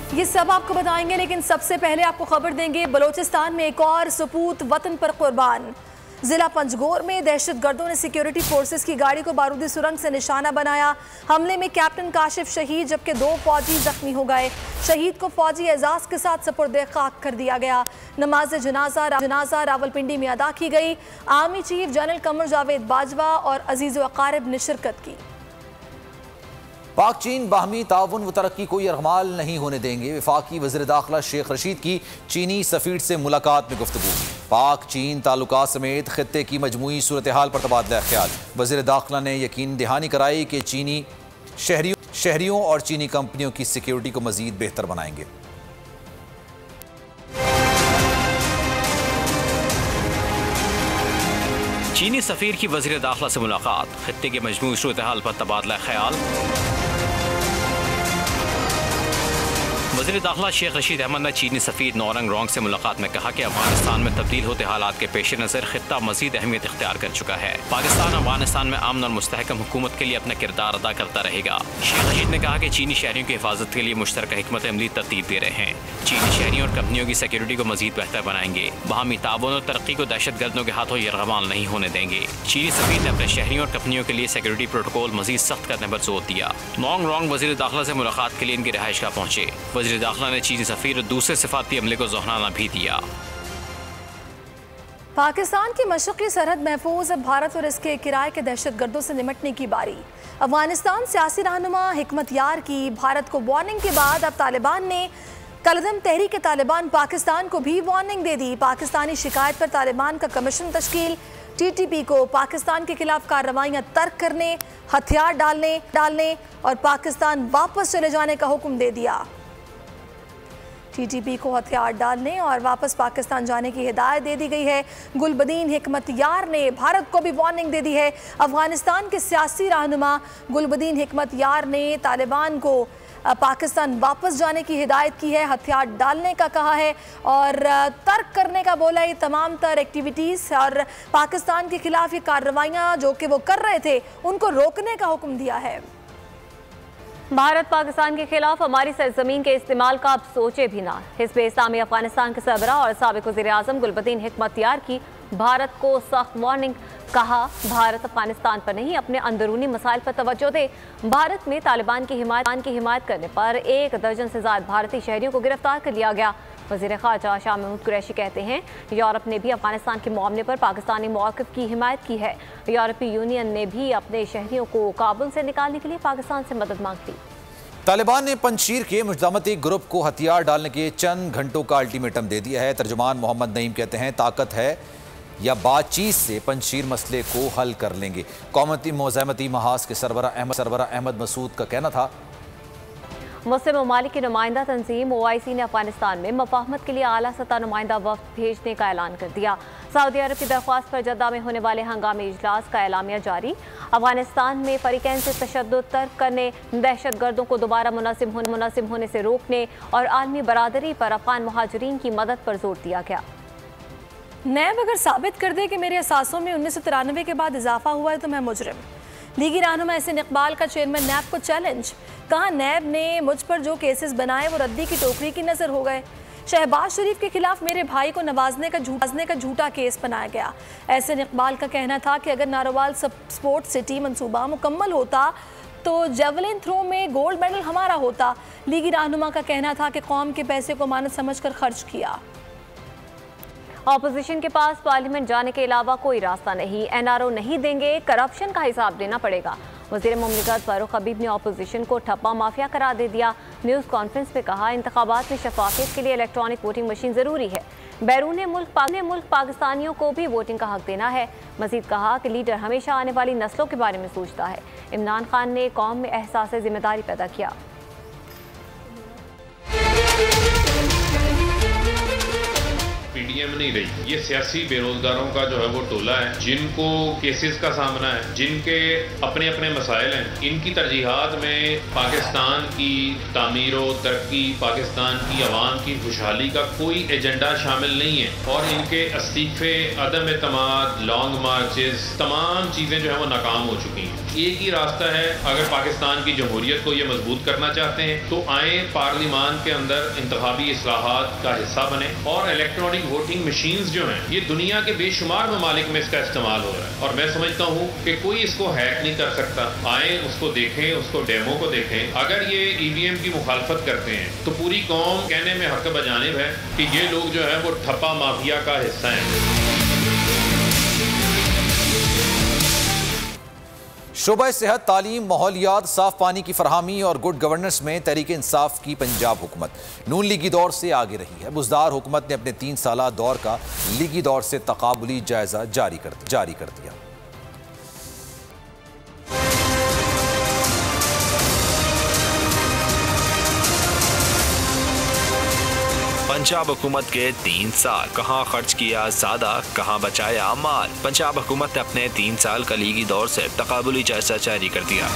ये सब आपको बताएंगे, लेकिन सबसे पहले आपको खबर देंगे बलोचिस्तान में एक और सपूत वतन पर कुर्बान। जिला पंजगोर में दहशतगर्दों ने सिक्योरिटी फोर्सेस की गाड़ी को बारूदी सुरंग से निशाना बनाया। हमले में कैप्टन काशिफ शहीद जबकि 2 फौजी जख्मी हो गए। शहीद को फौजी एजाज के साथ सपुर्दे खाक कर दिया गया। नमाज जनाजा रावलपिंडी में अदा की गई। Army chief general Qamar Javed Bajwa और अजीज़ व अकारिब ने शिरकत की। पाक चीन बाहमी ताउन व तरक्की को यरगमाल नहीं होने देंगे। वफाकी वज़ीर दाखिला शेख रशीद की चीनी सफ़ीर से मुलाकात में गुफ्तगू। पाक चीन ताल्लुकात समेत खित्ते की मजमूई सूरत हाल पर तबादला ख्याल। वज़ीर दाखिला ने यकीन दहानी कराई कि चीनी शहरियों और चीनी कंपनियों की सिक्योरिटी को मज़ीद बेहतर बनाएंगे। चीनी सफ़ीर की वज़ीर दाखिला से मुलाकात, खित्ते के मजमूई सूरत हाल पर तबादला ख्याल। वज़ीर दाखिला शेख रशीद अहमद ने चीनी सफ़ीर नौरंग रोंग से मुलाकात में कहा कि अफगानिस्तान में तब्दील होते हालात के पेश नज़र खित्ता मज़ीद अहमियत इख्तियार कर चुका है। पाकिस्तान अफगानिस्तान में अमन और मुस्तहकम हुकूमत के लिए अपना किरदार अदा करता रहेगा। शेख रशीद ने कहा कि चीनी शहरियों की हिफाजत के लिए मुश्तरका हिकमत अमली तरतीब दे रहे हैं। चीनी शहरियों और कंपनियों की सिक्योरिटी को मज़ीद बेहतर बनाएंगे। बाहमी ताउन और तरक्की को दहशतगर्दों के हाथों यरगमाल नहीं होने देंगे। चीनी सफ़ीर ने अपने शहरियों और कंपनियों के लिए सिक्योरिटी प्रोटोकॉल मज़ीद सख्त करने पर जोर दिया। नौंग रोंग वज़ीर दाखिला से मुलाकात के लिए इनकी रिहाइश गाह पहुंचे। वज़ीर दाखिला ने चीनी सफ़ीर और दूसरे सिफारती अमले को दोहराना भी दिया। पाकिस्तान की मशरक़ी सरहद महफूज, अब भारत और इसके किराए के दहशतगर्दों से निमटने की बारी। अफगानिस्तान सियासी रहनुमा हिकमत यार की भारत को वार्निंग के बाद अब तालिबान ने कलदम तहरीक तालिबान पाकिस्तान को भी वार्निंग दे दी। पाकिस्तानी शिकायत पर तालिबान का कमीशन तश्कील। TTP को पाकिस्तान के खिलाफ कार्रवाइयाँ तर्क करने, हथियार डालने और पाकिस्तान वापस चले जाने का हुक्म दे दिया। TTP को हथियार डालने और वापस पाकिस्तान जाने की हिदायत दे दी गई है। गुलबदीन हिकमत यार ने भारत को भी वार्निंग दे दी है। अफगानिस्तान के सियासी रहनुमा गुलबदीन हिकमत यार ने तालिबान को पाकिस्तान वापस जाने की हिदायत की है, हथियार डालने का कहा है और तर्क करने का बोला है। तमाम तर एक्टिविटीज़ और पाकिस्तान के खिलाफ ये कार्रवाइयाँ जो कि वो कर रहे थे उनको रोकने का हुक्म दिया है। भारत पाकिस्तान के खिलाफ हमारी सरजमीन के इस्तेमाल का अब सोचे भी ना। हिज़्ब इस्लामी अफगानिस्तान के सरबरा और साबिक़ वज़ीर आज़म गुलबदीन हिकमत यार की भारत को सख्त वार्निंग। कहा, भारत अफगानिस्तान पर नहीं अपने अंदरूनी मसाइल पर तवज्जो दे। भारत में तालिबान की हिमायत करने पर 1 दर्जन से ज़्यादा भारतीय शहरियों को गिरफ्तार कर लिया गया। वज़ीर ख़ारजा शाह महमूद कुरैशी कहते हैं, यूरोप ने भी अफगानिस्तान के मामले पर पाकिस्तानी मौक़िफ़ की हिमायत की है। यूरोपीय यूनियन ने भी अपने शहरियों को काबुल से निकालने के लिए पाकिस्तान से मदद मांग ली। तालिबान ने पंजशीर के मुजामती ग्रुप को हथियार डालने के चंद घंटों का अल्टीमेटम दे दिया है। तर्जुमान मोहम्मद नईम कहते हैं, ताकत है या बातचीत से पंजशीर मसले को हल कर लेंगे। कौमती मुज़ाहमती महाज के सरबरा अहमद मसूद का कहना था, मुस्लिम ममालिक की नुमाइंदा तंजीम OIC ने अफगानिस्तान में मफाहमत के लिए आला सतह नुमाइंदा वफ्द भेजने का ऐलान कर दिया। सऊदी अरब की दरख्वास्त पर जद्दा में होने वाले हंगामी इजलास का एलामिया जारी। अफगानिस्तान में फरीकैन से तशद्दुद तर्क करने, दहशतगर्दों को दोबारा मुनज़्ज़म होने से रोकने और आलमी बरादरी पर अफगान मुहाजिरीन की मदद पर जोर दिया गया। नैब अगर साबित कर दे कि मेरे असासों में 1993 के बाद इजाफा हुआ है तो मैं मुजरिम। लीगी रहनुमा एहसन इकबाल का चेयरमैन नैब को चैलेंज। कहा, नैब ने मुझ पर जो केसेस बनाए वो रद्दी की टोकरी की नज़र हो गए। शहबाज शरीफ के खिलाफ मेरे भाई को नवाजने का झूठा केस बनाया गया। एहसन इकबाल का कहना था कि अगर नारोवाल स्पोर्ट्स सिटी मंसूबा मुकम्मल होता तो जेवलिन थ्रो में गोल्ड मेडल हमारा होता। लीगी रहनुमा का कहना था कि कौम के पैसे को मानत समझकर खर्च किया। ऑपोजिशन के पास पार्लियामेंट जाने के अलावा कोई रास्ता नहीं। NRO नहीं देंगे, करप्शन का हिसाब देना पड़ेगा। वज़ीर मुमलिकत फारूक हबीब ने ऑपोजिशन को ठप्पा माफिया करार दे दिया। न्यूज़ कॉन्फ्रेंस में कहा, इंतखाबात में शफाफियत के लिए इलेक्ट्रॉनिक वोटिंग मशीन ज़रूरी है। बैरून मुल्क पाकिस्तानियों को भी वोटिंग का हक देना है। मजीद कहा कि लीडर हमेशा आने वाली नस्लों के बारे में सोचता है। इमरान खान ने कौम में एहसास जिम्मेदारी पैदा किया। PDM नहीं रही, ये सियासी बेरोजगारों का जो है वो टोला है, जिनको केसेस का सामना है, जिनके अपने अपने मसाइल हैं। इनकी तरजीहात में पाकिस्तान की तामीर व तरक्की, पाकिस्तान की अवाम की खुशहाली का कोई एजेंडा शामिल नहीं है और इनके इस्तीफे, अदम एतमाद, लॉन्ग मार्चेस, तमाम चीज़ें जो है वो नाकाम हो चुकी हैं। एक ही रास्ता है, अगर पाकिस्तान की जमहूरियत को ये मजबूत करना चाहते हैं तो आए पार्लिमान के अंदर इंतखाबी इस्लाहात का हिस्सा बने। और इलेक्ट्रॉनिक वोटिंग मशीन्स जो हैं ये दुनिया के बेशुमार ममालिक में इसका इस्तेमाल हो रहा है और मैं समझता हूँ कि कोई इसको हैक नहीं कर सकता। आए उसको देखें, उसको डेमो को देखें। अगर ये ईवीएम की मुखालफत करते हैं तो पूरी कौम कहने में हक बजानिब है कि ये लोग जो है वो ठप्पा माफिया का हिस्सा हैं। शोबा सेहत, तालीम, माहौलियात, साफ पानी की फरहमी और गुड गवर्नेंस में तहरीक इंसाफ की पंजाब हुकूमत नून लीगी दौर से आगे रही है। बुज़दार हुकूमत ने अपने 3 साला दौर का लीगी दौर से तकाबुली जायजा जारी कर दिया। पंजाब हुकूमत के 3 साल, कहां खर्च किया ज्यादा, कहां बचाया माल। पंजाब हुकूमत ने अपने 3 साल का लीगी दौर से तकाबुली जायजा जारी कर दिया।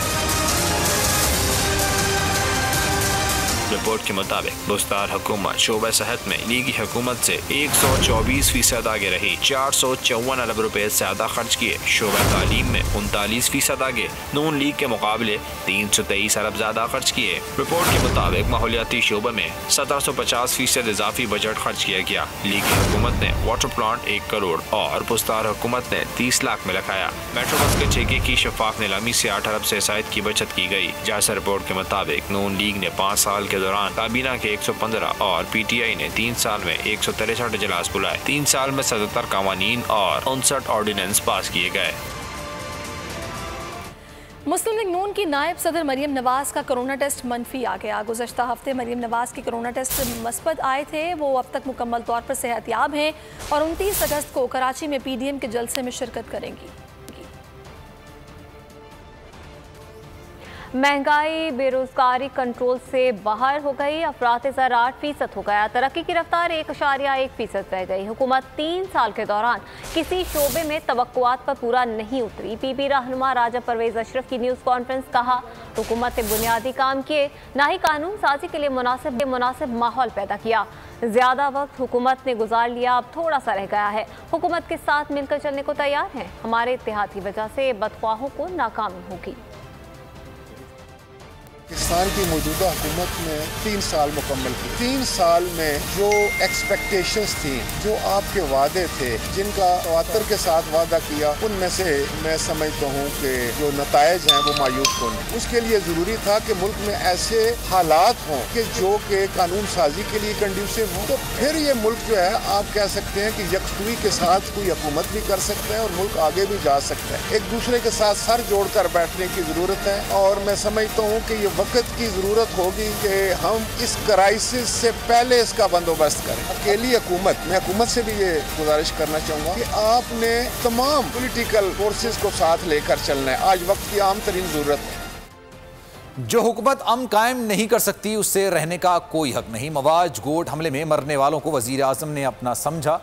रिपोर्ट के मुताबिक बुज़दार हुकूमत शोबा सेहत में लीगी हुकूमत से 124% आगे रही, 454 अरब रुपए ज्यादा खर्च किए। शोबा तालीम में 39% आगे, नून लीग के मुकाबले 323 अरब ज्यादा खर्च किए। रिपोर्ट के मुताबिक माहौलियाती शोबे में 1750% इजाफी बजट खर्च किया गया। लीगी हुकूमत ने वाटर प्लांट 1 करोड़ और बुज़दार हुकूमत ने 30 लाख में लगाया। मेट्रो बस के ठेके की शफाफ नीलामी से 8 अरब से ज़ायद की बचत की गई। जायजा रिपोर्ट के मुताबिक नून लीग ने 5 साल के दौरान काबीना के 115 और पीटीआई ने 3 साल में 163 इजलास बुलाए। 3 साल में 77 कवानीन और 59 ऑर्डिनेंस पास किए गए। मुस्लिम लीग नून की नायब सदर मरियम नवाज का कोरोना टेस्ट मनफी आ गया। गुज़श्ता हफ्ते मरियम नवाज के कोरोना टेस्ट मस्बत आए थे। वो अब तक मुकम्मल तौर पर सेहतयाब हैं और 29 अगस्त को कराची में पीडीएम के जलसे में शिरकत करेंगी। महंगाई बेरोजगारी कंट्रोल से बाहर हो गई। अफरात ज़र 8% हो गया। तरक्की की रफ्तार 1.1% रह गई। हुकूमत 3 साल के दौरान किसी शोबे में तवक्कुआत पर पूरा नहीं उतरी। पीपी रहनुमा राजा परवेज अशरफ की न्यूज़ कॉन्फ्रेंस, कहा हुकूमत ने बुनियादी काम किए, ना ही कानून साजी के लिए मुनासिब माहौल पैदा किया। ज़्यादा वक्त हुकूमत ने गुजार लिया, अब थोड़ा सा रह गया है। हुकूमत के साथ मिलकर चलने को तैयार हैं। हमारे इत्तेहाद की वजह से बदख्वाहों को नाकामी होगी। पाकिस्तान की मौजूदा हुकूमत ने 3 साल मुकम्मल किए। 3 साल में जो एक्सपेक्टेशंस थी, जो आपके वादे थे, जिनका तवातर के साथ वादा किया, उनमें से मैं समझता हूँ कि जो नतायज हैं वो मायूस होने। उसके लिए ज़रूरी था कि मुल्क में ऐसे हालात हों कि जो कि कानून साजी के लिए कंड्यूसिव हों। तो फिर ये मुल्क जो है आप कह सकते हैं कि यकसुई के साथ कोई हुकूमत भी कर सकता है और मुल्क आगे भी जा सकता है। एक दूसरे के साथ सर जोड़कर बैठने की ज़रूरत है और मैं समझता हूँ कि ये वक्त की ज़रूरत होगी कि हम इस क्राइसिस से पहले इसका बंदोबस्त करें। अकेली हुकूमत, मैं हुकूमत से भी ये गुजारिश करना चाहूँगा कि आपने तमाम पॉलिटिकल फोर्सेस को साथ लेकर चलना है। आज वक्त की आम तरीन ज़रूरत है। जो हुकूमत अमन कायम नहीं कर सकती उससे रहने का कोई हक नहीं। मवाज गोट हमले में मरने वालों को वज़ीर आज़म ने अपना समझा,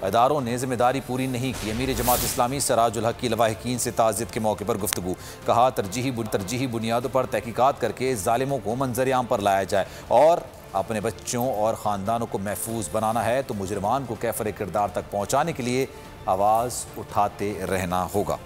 इदारों ने जिम्मेदारी पूरी नहीं की। अमीर जमात इस्लामी सराजुल हक की लवाहिकीन से ताज़ियत के मौके पर गुफ्तगू, कहा तरजीही बुनियादों पर तहकीकात करके ज़ालिमों को मंजर आम पर लाया जाए और अपने बच्चों और ख़ानदानों को महफूज बनाना है तो मुजरिमान को कैफर किरदार तक पहुँचाने के लिए आवाज़ उठाते रहना होगा।